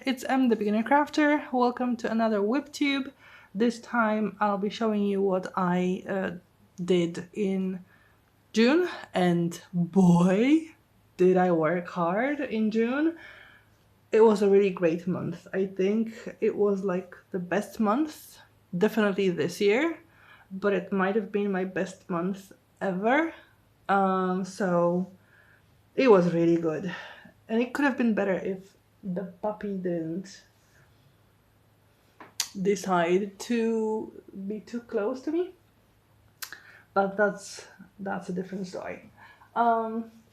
it's the Beginner Crafter. Welcome to another WIPTube. This time I'll be showing you what I did in June, and boy, did I work hard in June. It was a really great month. I think it was like the best month, definitely this year, but it might have been my best month ever. So it was really good. And it could have been better if the puppy didn't decide to be too close to me. But that's a different story.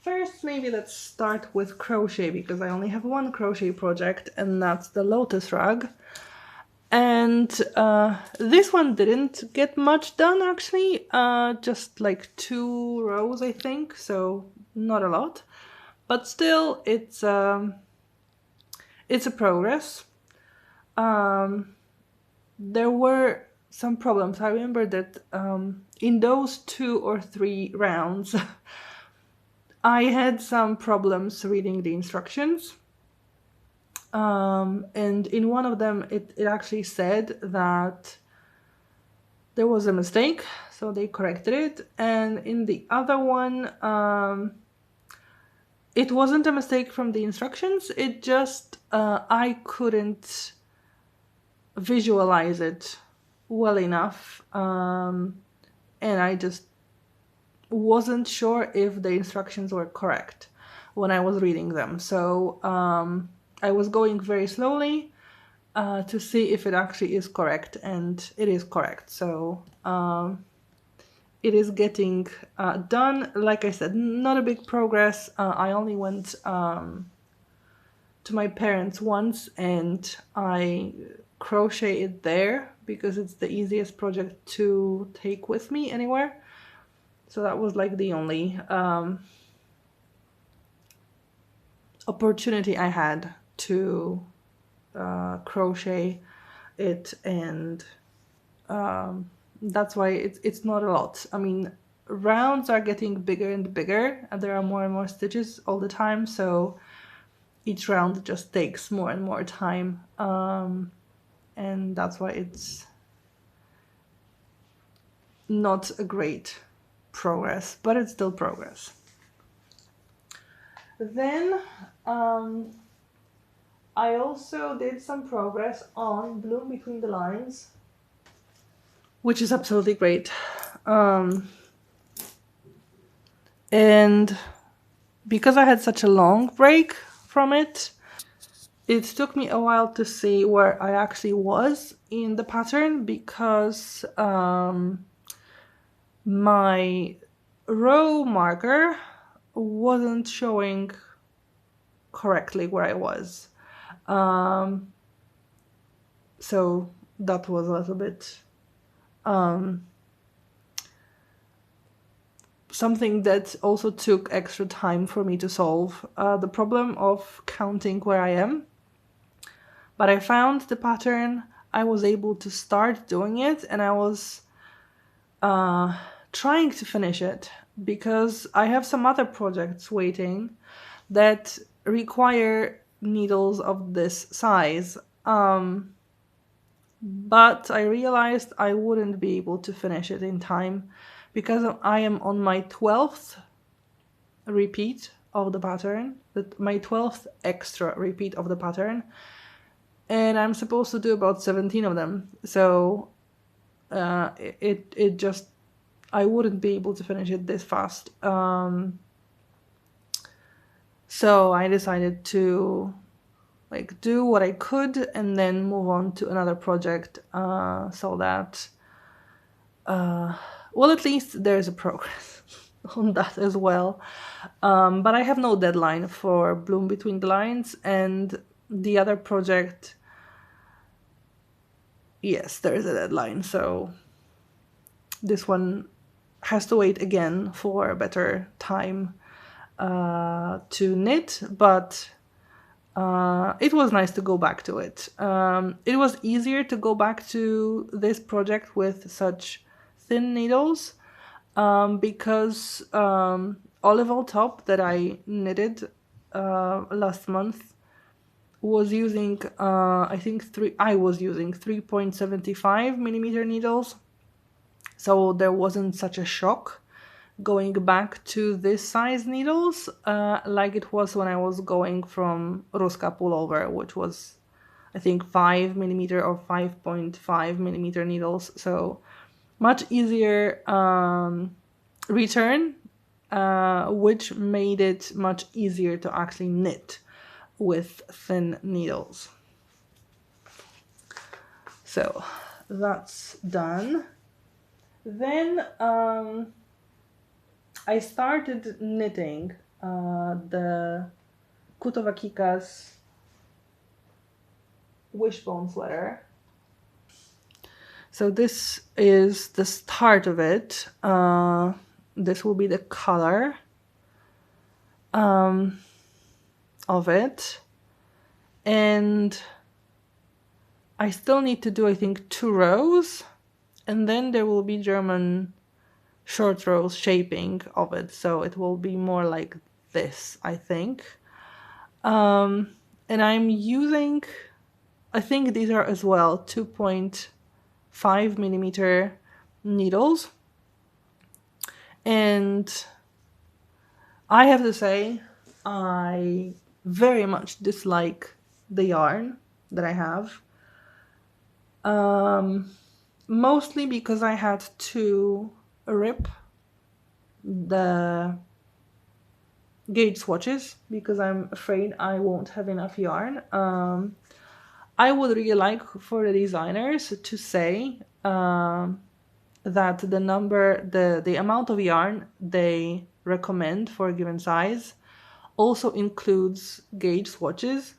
First, maybe let's start with crochet, because I only have one crochet project, and that's the Lotus Rug. And this one didn't get much done, actually. Just like 2 rows, I think, so not a lot. But still, it's a progress. There were some problems. I remember that in those 2 or 3 rounds, I had some problems reading the instructions. And in one of them, it actually said that there was a mistake, so they corrected it. And in the other one, it wasn't a mistake from the instructions, it just, I couldn't visualize it well enough, and I just wasn't sure if the instructions were correct when I was reading them. So I was going very slowly to see if it actually is correct, and it is correct. So it is getting done. Like I said, not a big progress. I only went to my parents once, and I crocheted there because it's the easiest project to take with me anywhere. So that was like the only opportunity I had to crochet it, and that's why it's not a lot. I mean, rounds are getting bigger and bigger, and there are more and more stitches all the time, so each round just takes more and more time, and that's why it's not a great progress, but it's still progress. Then I also did some progress on Bloom Between the Lines, which is absolutely great. And because I had such a long break from it, it took me a while to see where I actually was in the pattern, because my row marker wasn't showing correctly where I was. So that was a little bit something that also took extra time for me to solve, the problem of counting where I am. But I found the pattern, I was able to start doing it, and I was trying to finish it, because I have some other projects waiting that require needles of this size. But I realized I wouldn't be able to finish it in time, because I am on my 12th repeat of the pattern, my 12th extra repeat of the pattern, and I'm supposed to do about 17 of them. So it just, I wouldn't be able to finish it this fast. So I decided to like do what I could and then move on to another project, so that well, at least there's a progress on that as well. But I have no deadline for Bloom Between the Lines, and the other project, yes, there is a deadline, so this one has to wait again for a better time to knit. But it was nice to go back to it. It was easier to go back to this project with such thin needles, because Olive All Top that I knitted last month was using, I was using 3.75 millimeter needles. So there wasn't such a shock going back to this size needles like it was when I was going from Ruska pullover, which was I think 5 millimeter or 5.5 millimeter needles. So much easier return, which made it much easier to actually knit with thin needles. So that's done. Then I started knitting the Kutowakika's Wishbone sweater. So this is the start of it. This will be the color of it. And I still need to do, I think, 2 rows. And then there will be German short rows shaping of it. So it will be more like this, I think. And I'm using, I think these are as well 2.5 millimeter needles. And I have to say, I very much dislike the yarn that I have. Mostly because I had to rip the gauge swatches because I'm afraid I won't have enough yarn. I would really like for the designers to say that the amount of yarn they recommend for a given size also includes gauge swatches,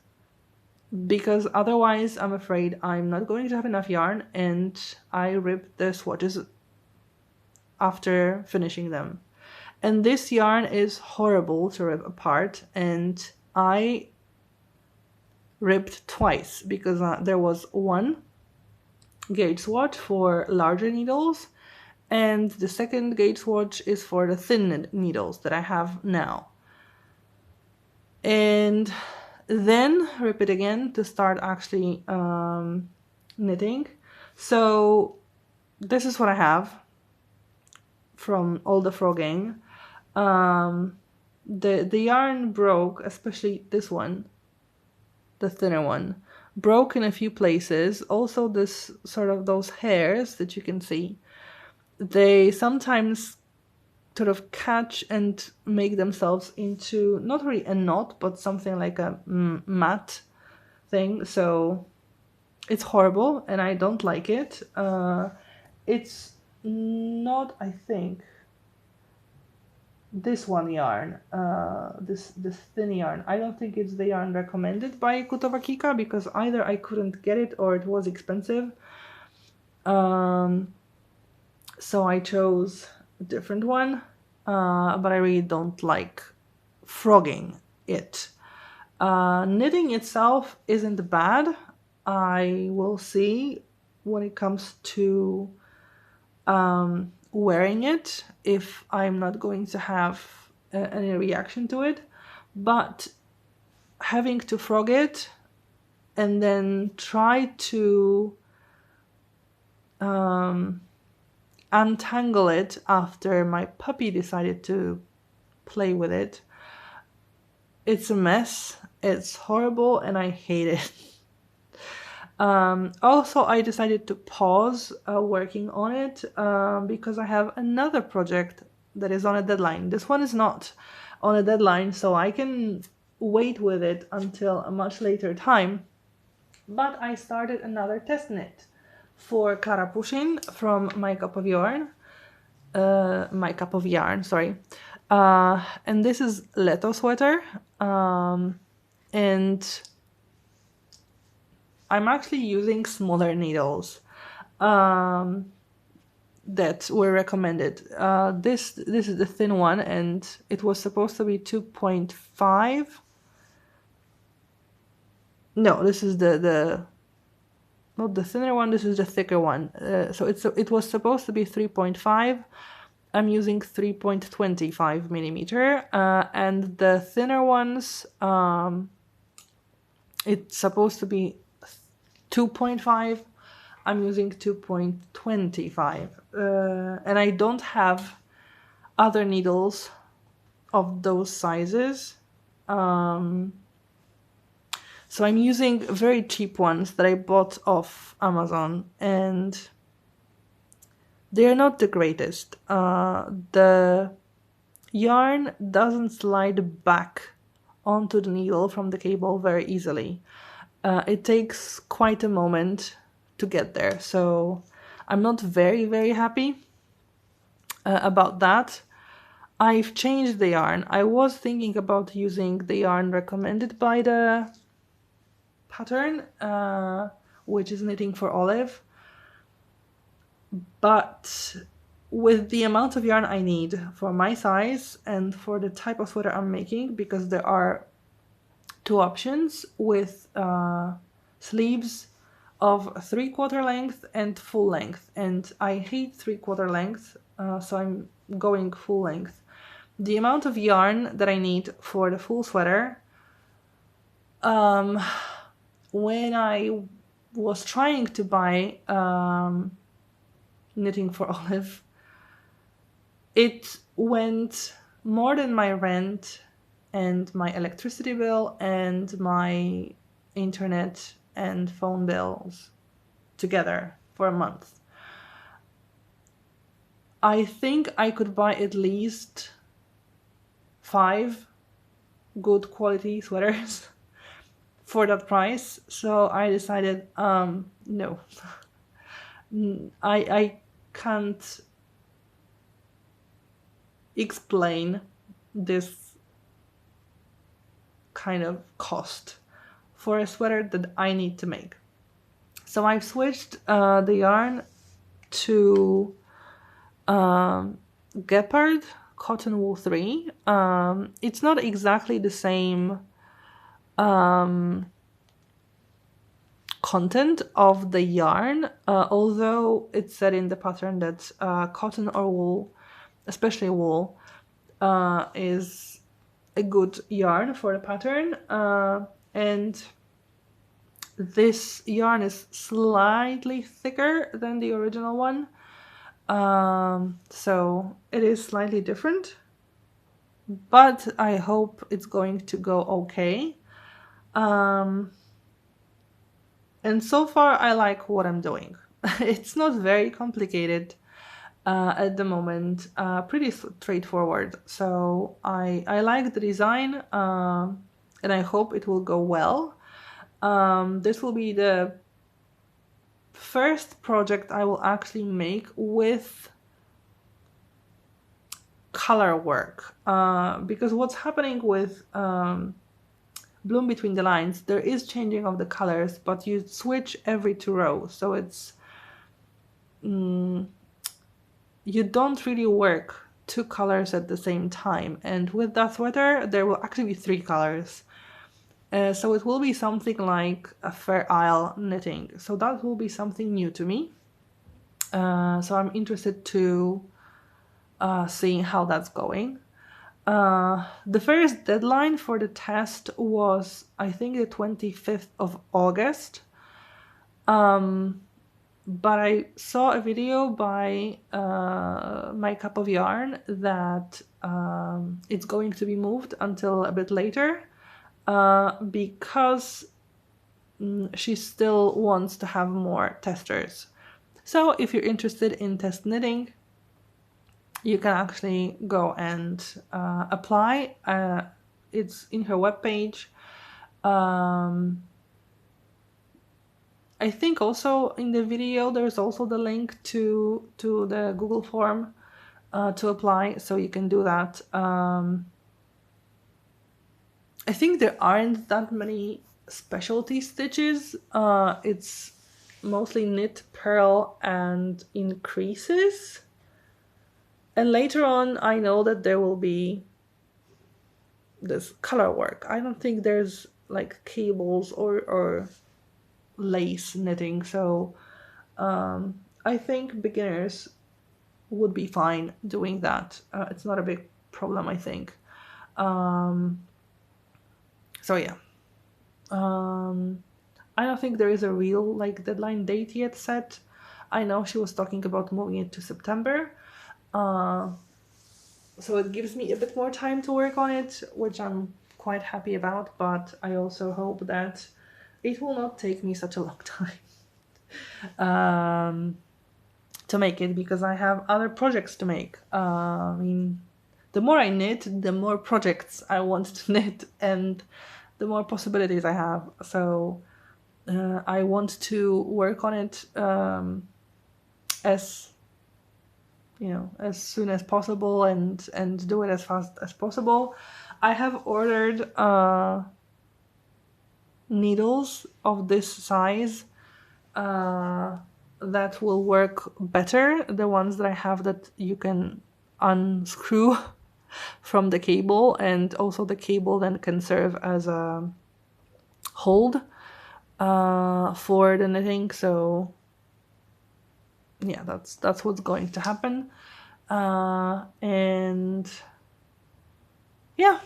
because otherwise I'm afraid I'm not going to have enough yarn and I rip the swatches after finishing them. And this yarn is horrible to rip apart, and I ripped twice because there was one gauge swatch for larger needles and the second gauge swatch is for the thin needles that I have now. And then rip it again to start actually knitting. So this is what I have from all the frogging. The yarn broke, especially this one, the thinner one, broke in a few places. Also this sort of those hairs that you can see, they sometimes sort of catch and make themselves into not really a knot, but something like a mat thing. So it's horrible and I don't like it. It's not, I think, this one yarn, this thin yarn. I don't think it's the yarn recommended by Kutowakika because either I couldn't get it or it was expensive. So I chose a different one, but I really don't like frogging it. Knitting itself isn't bad. I will see when it comes to wearing it if I'm not going to have any reaction to it, but having to frog it and then try to untangle it after my puppy decided to play with it, it's a mess. It's horrible and I hate it. Also, I decided to pause working on it because I have another project that is on a deadline. This one is not on a deadline, so I can wait with it until a much later time. But I started another test knit for Klara Pushin from My Cup of Yarn. And this is Leto sweater. And I'm actually using smaller needles that were recommended. This is the thin one, and it was supposed to be 2.5. No, this is the not the thinner one. This is the thicker one. So it was supposed to be 3.5. I'm using 3.25 millimeter, and the thinner ones It's supposed to be 2.5. I'm using 2.25, and I don't have other needles of those sizes, so I'm using very cheap ones that I bought off Amazon, and they're not the greatest. The yarn doesn't slide back onto the needle from the cable very easily. It takes quite a moment to get there, so I'm not very happy about that. I've changed the yarn. I was thinking about using the yarn recommended by the pattern, which is Knitting for Olive, but with the amount of yarn I need for my size and for the type of sweater I'm making, because there are two options with sleeves of 3/4 length and full length, and I hate 3/4 length, so I'm going full length. The amount of yarn that I need for the full sweater, when I was trying to buy Knitting for Olive, it went more than my rent and my electricity bill and my internet and phone bills together for a month. I think I could buy at least 5 good quality sweaters for that price, so I decided no. I can't explain this kind of cost for a sweater that I need to make. So I've switched the yarn to Gepard Cotton Wool 3. It's not exactly the same content of the yarn, although it said in the pattern that cotton or wool, especially wool, is a good yarn for the pattern, and this yarn is slightly thicker than the original one, so it is slightly different, but I hope it's going to go okay. And so far I like what I'm doing. It's not very complicated at the moment, pretty straightforward. So I like the design, and I hope it will go well. This will be the first project I will actually make with color work, because what's happening with Bloom Between the Lines, there is changing of the colors, but you switch every 2 rows, so it's you don't really work 2 colors at the same time, and with that sweater there will actually be 3 colors. So it will be something like a Fair Isle knitting, so that will be something new to me. So I'm interested to seeing how that's going. The first deadline for the test was, I think, the 25th of August. But I saw a video by My Cup of Yarn that it's going to be moved until a bit later, because she still wants to have more testers. So if you're interested in test knitting, you can actually go and apply. It's in her webpage. I think also in the video there's also the link to the Google form to apply, so you can do that. I think there aren't that many specialty stitches. It's mostly knit, purl, and increases. And later on, I know that there will be this color work. I don't think there's like cables or lace knitting, so I think beginners would be fine doing that. It's not a big problem, I think. So yeah, I don't think there is a real like deadline date yet set. I know she was talking about moving it to September. So it gives me a bit more time to work on it, which I'm quite happy about, but I also hope that it will not take me such a long time to make it, because I have other projects to make. I mean, the more I knit, the more projects I want to knit, and the more possibilities I have. So I want to work on it as as soon as possible, and do it as fast as possible. I have ordered needles of this size that will work better, the ones that I have that you can unscrew from the cable, and also the cable then can serve as a hold for the knitting. So yeah, that's what's going to happen. And yeah,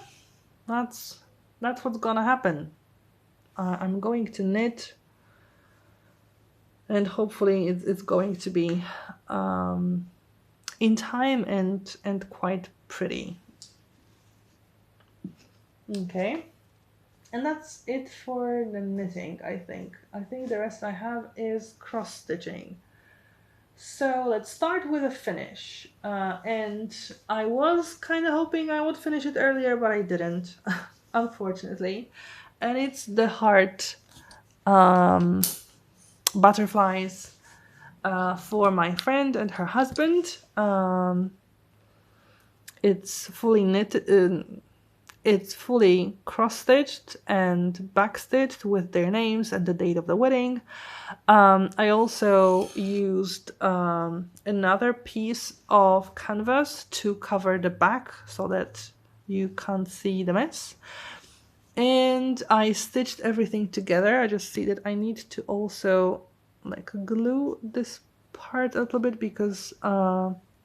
that's what's gonna happen. I'm going to knit, and hopefully it's going to be in time and quite pretty. Okay, and that's it for the knitting. I think the rest I have is cross stitching. So let's start with a finish. And I was kind of hoping I would finish it earlier, but I didn't, unfortunately. And it's the heart butterflies for my friend and her husband. It's fully knitted. It's fully cross-stitched and backstitched with their names and the date of the wedding. I also used another piece of canvas to cover the back so that you can't see the mess. And I stitched everything together. I just see that I need to also like glue this part a little bit, because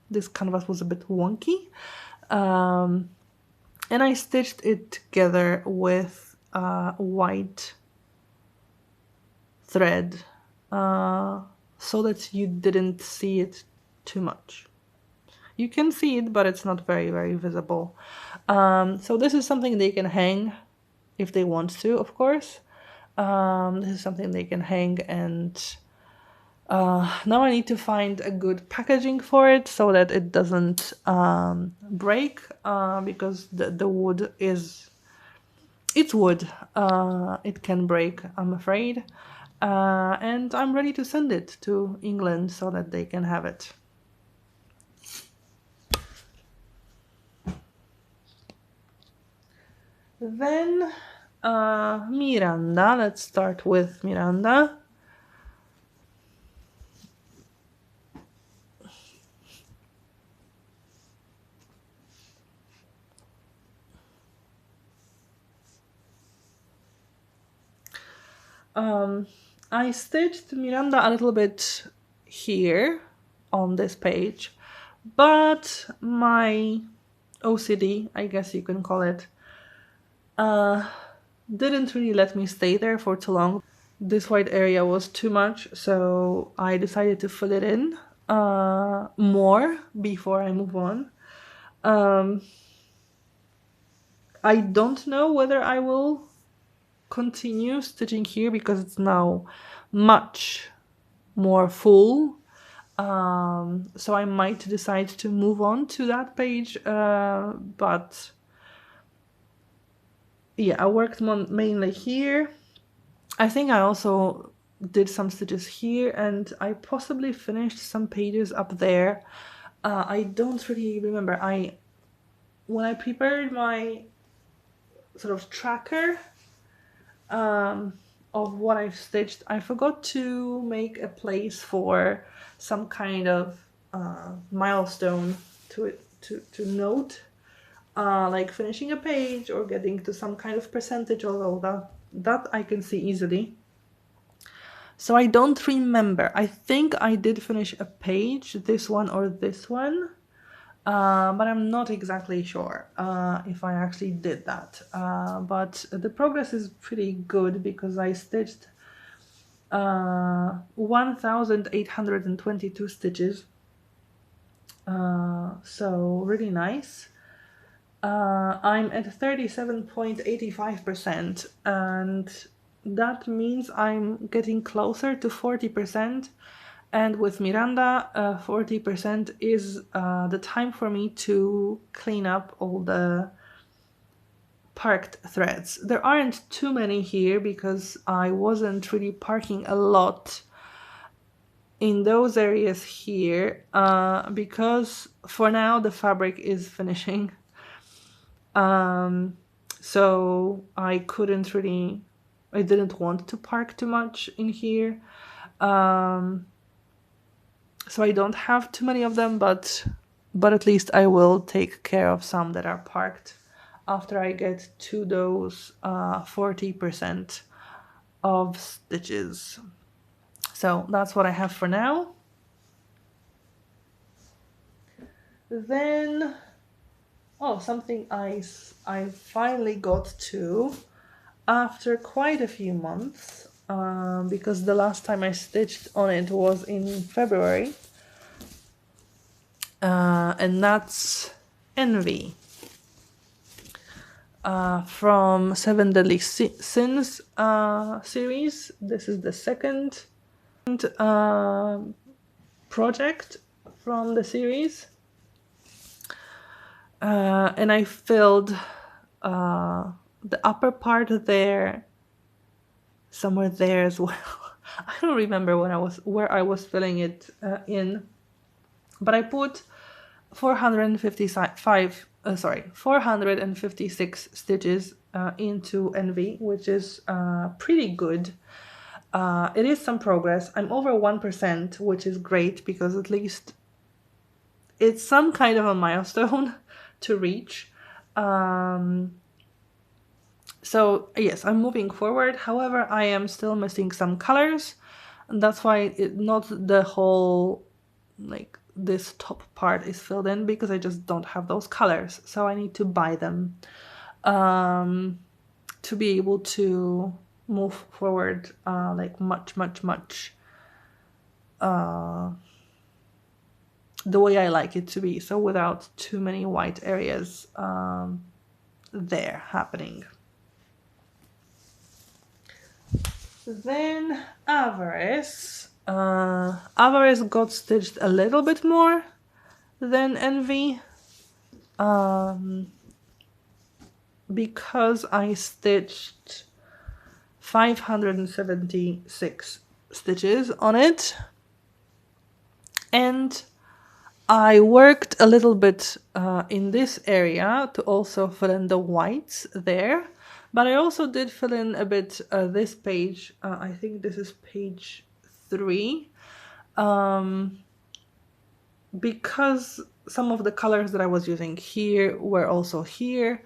this canvas was a bit wonky. And I stitched it together with white thread so that you didn't see it too much. You can see it, but it's not very, very visible. So this is something they can hang if they want to, of course. This is something they can hang, and now I need to find a good packaging for it so that it doesn't break, because the wood is, it's wood. It can break, I'm afraid. And I'm ready to send it to England so that they can have it. Then Miranda, let's start with Miranda. I stitched Miranda a little bit here on this page, but my OCD, I guess you can call it, didn't really let me stay there for too long. This white area was too much, so I decided to fill it in more before I move on. I don't know whether I will continue stitching here, because it's now much more full. So I might decide to move on to that page, but yeah, I worked mainly here. I think I also did some stitches here, and I possibly finished some pages up there. I don't really remember. When I prepared my sort of tracker of what I've stitched, I forgot to make a place for some kind of milestone to note, like finishing a page or getting to some kind of percentage, although that I can see easily. So I don't remember. I think I did finish a page, this one or this one. but I'm not exactly sure if I actually did that. But the progress is pretty good because I stitched 1,822 stitches. So really nice. I'm at 37.85%, and that means I'm getting closer to 40%. And with Miranda, 40% is the time for me to clean up all the parked threads. There aren't too many here because I wasn't really parking a lot in those areas here because for now the fabric is finishing. So I didn't want to park too much in here. So I don't have too many of them, but at least I will take care of some that are parked after I get to those 40% of stitches. So that's what I have for now. Then, something I finally got to after quite a few months, because the last time I stitched on it was in February, and that's Envy from Seven Deadly Sins series. This is the second project from the series, and I filled the upper part there, somewhere there as well. I don't remember where I was filling it in, but I put 456 stitches into Envy, which is pretty good. It is some progress. I'm over 1%, which is great because at least it's some kind of a milestone to reach. So yes, I'm moving forward. However, I am still missing some colors, and that's why not the whole, like, this top part is filled in, because I just don't have those colors. So I need to buy them to be able to move forward like much the way I like it to be, so without too many white areas there happening. Then Avarice. Avarice got stitched a little bit more than Envy, because I stitched 576 stitches on it, and I worked a little bit in this area to also fill in the whites there, but I also did fill in a bit this page. I think this is page 3, because some of the colors that I was using here were also here,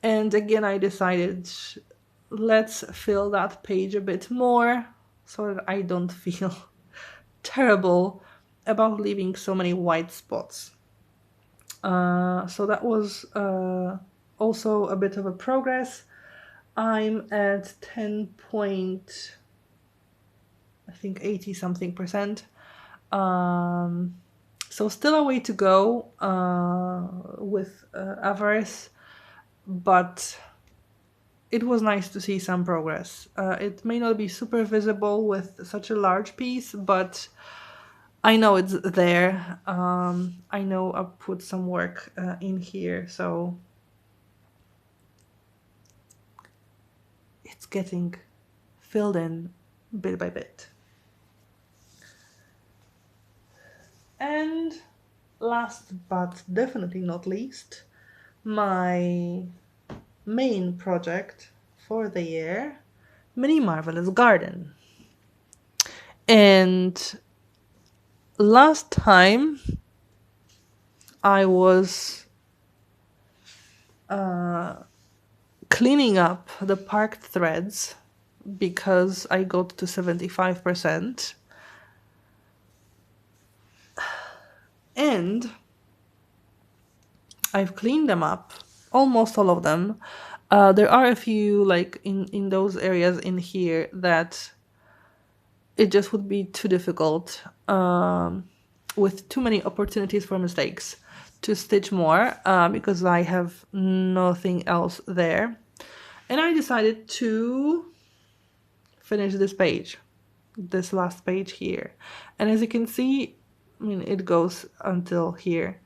and again I decided, let's fill that page a bit more so that I don't feel terrible about leaving so many white spots. So that was also a bit of a progress. I'm at 80 something percent. So still a way to go with Avarice, but it was nice to see some progress. It may not be super visible with such a large piece, but I know it's there. I know I put some work in here, so it's getting filled in bit by bit. And last but definitely not least, my main project for the year, Mini Marvellous Garden. And last time I was cleaning up the parked threads because I got to 75%. And I've cleaned them up, almost all of them. There are a few like in those areas in here that it just would be too difficult, with too many opportunities for mistakes, to stitch more, because I have nothing else there. And I decided to finish this page, this last page here. And as you can see, I mean, it goes until here.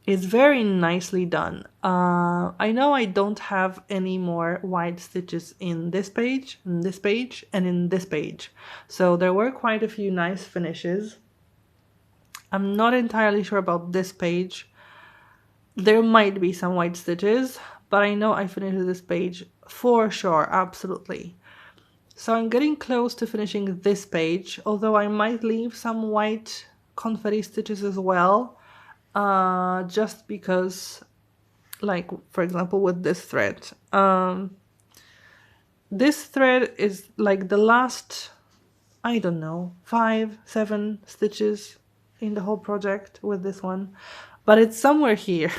It's very nicely done. I know I don't have any more wide stitches in this page, and in this page. So there were quite a few nice finishes. I'm not entirely sure about this page. There might be some wide stitches, but I know I finished this page for sure, absolutely. So I'm getting close to finishing this page, although I might leave some white confetti stitches as well. Just because, like, for example, with this thread. This thread is like the last, I don't know, 5, 7 stitches in the whole project with this one. But it's somewhere here.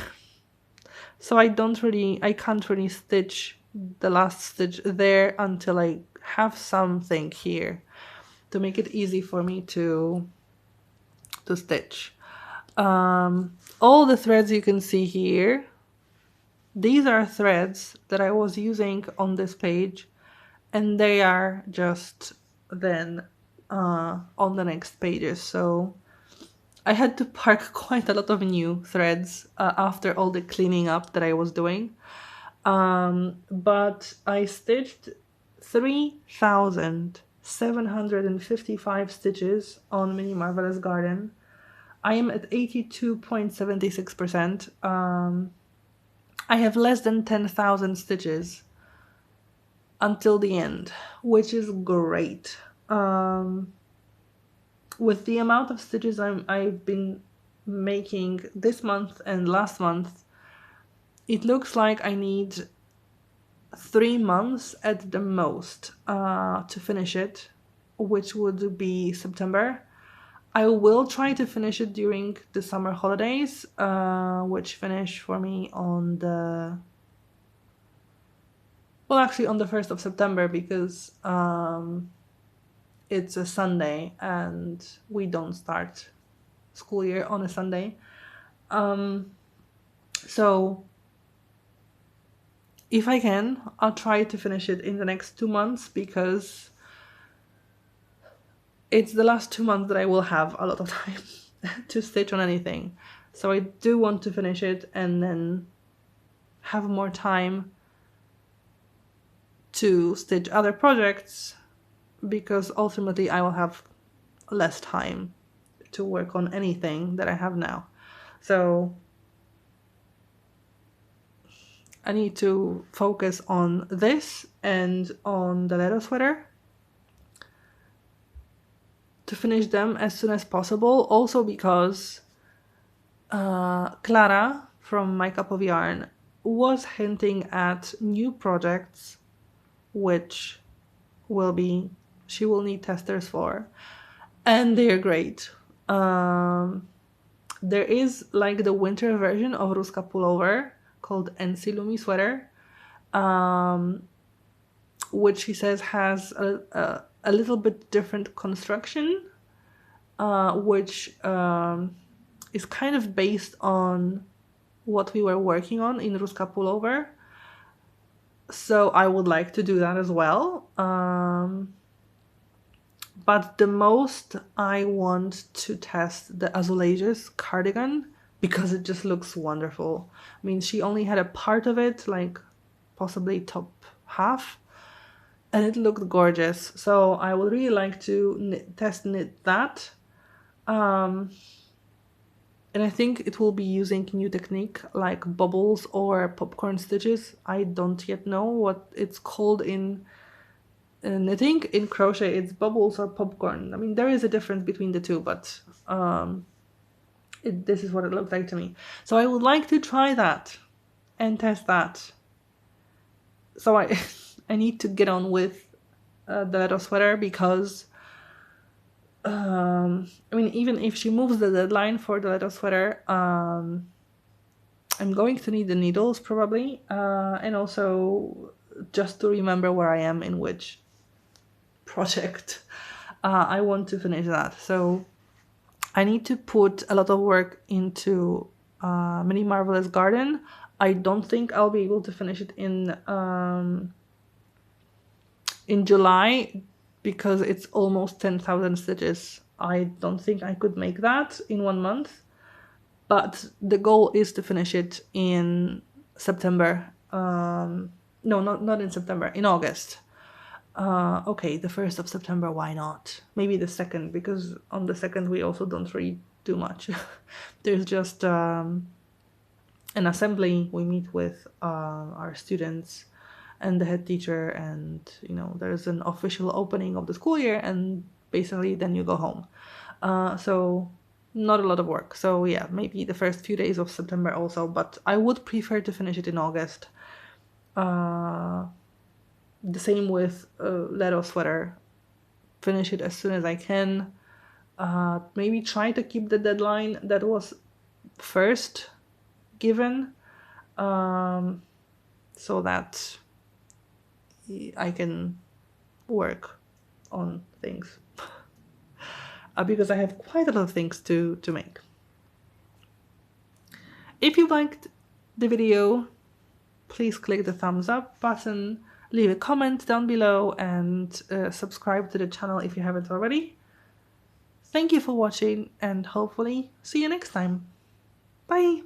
So I can't really stitch the last stitch there until I have something here to make it easy for me to stitch. All the threads you can see here, these are threads that I was using on this page, and they are just then on the next pages. So I had to park quite a lot of new threads after all the cleaning up that I was doing. But I stitched 3,755 stitches on Mini Marvellous Garden. I am at 82.76%. I have less than 10,000 stitches until the end, which is great. With the amount of stitches I've been making this month and last month, it looks like I need 3 months at the most to finish it, which would be September. I will try to finish it during the summer holidays, which finish for me on the... Well, actually on the 1st of September, because it's a Sunday and we don't start school year on a Sunday. So if I can, I'll try to finish it in the next 2 months, because it's the last 2 months that I will have a lot of time to stitch on anything. So I do want to finish it and then have more time to stitch other projects, because ultimately I will have less time to work on anything that I have now. So I need to focus on this and on the Leto sweater to finish them as soon as possible. Also because Klara from My Cup of Yarn was hinting at new projects which she will need testers for, and they're great. There is like the winter version of Ruska pullover called NC Lumi sweater, which she says has a little bit different construction, which is kind of based on what we were working on in Ruska pullover. So I would like to do that as well. But the most I want to test the Azulejos cardigan, because it just looks wonderful. I mean, she only had a part of it, like possibly top half, and it looked gorgeous. So I would really like to test knit that. And I think it will be using new technique like bubbles or popcorn stitches. I don't yet know what it's called in knitting. In crochet it's bubbles or popcorn. I mean, there is a difference between the two, but this is what it looked like to me. So I would like to try that and test that. So I need to get on with the Leto sweater, because I mean, even if she moves the deadline for the Leto sweater, I'm going to need the needles probably, and also just to remember where I am in which project. I want to finish that. So I need to put a lot of work into Mini Marvellous Garden. I don't think I'll be able to finish it in July because it's almost 10,000 stitches. I don't think I could make that in 1 month, but the goal is to finish it in September. No, not in September, in August. Okay, the 1st of September, why not? Maybe the 2nd, because on the 2nd we also don't read too much. There's just an assembly. We meet with our students and the head teacher, and there's an official opening of the school year, and basically then you go home. So not a lot of work. So yeah, maybe the first few days of September also, but I would prefer to finish it in August. The same with Leto sweater. Finish it as soon as I can. Maybe try to keep the deadline that was first given, so that I can work on things. Because I have quite a lot of things to make. If you liked the video, please click the thumbs up button, leave a comment down below, and subscribe to the channel if you haven't already. Thank you for watching, and hopefully see you next time. Bye!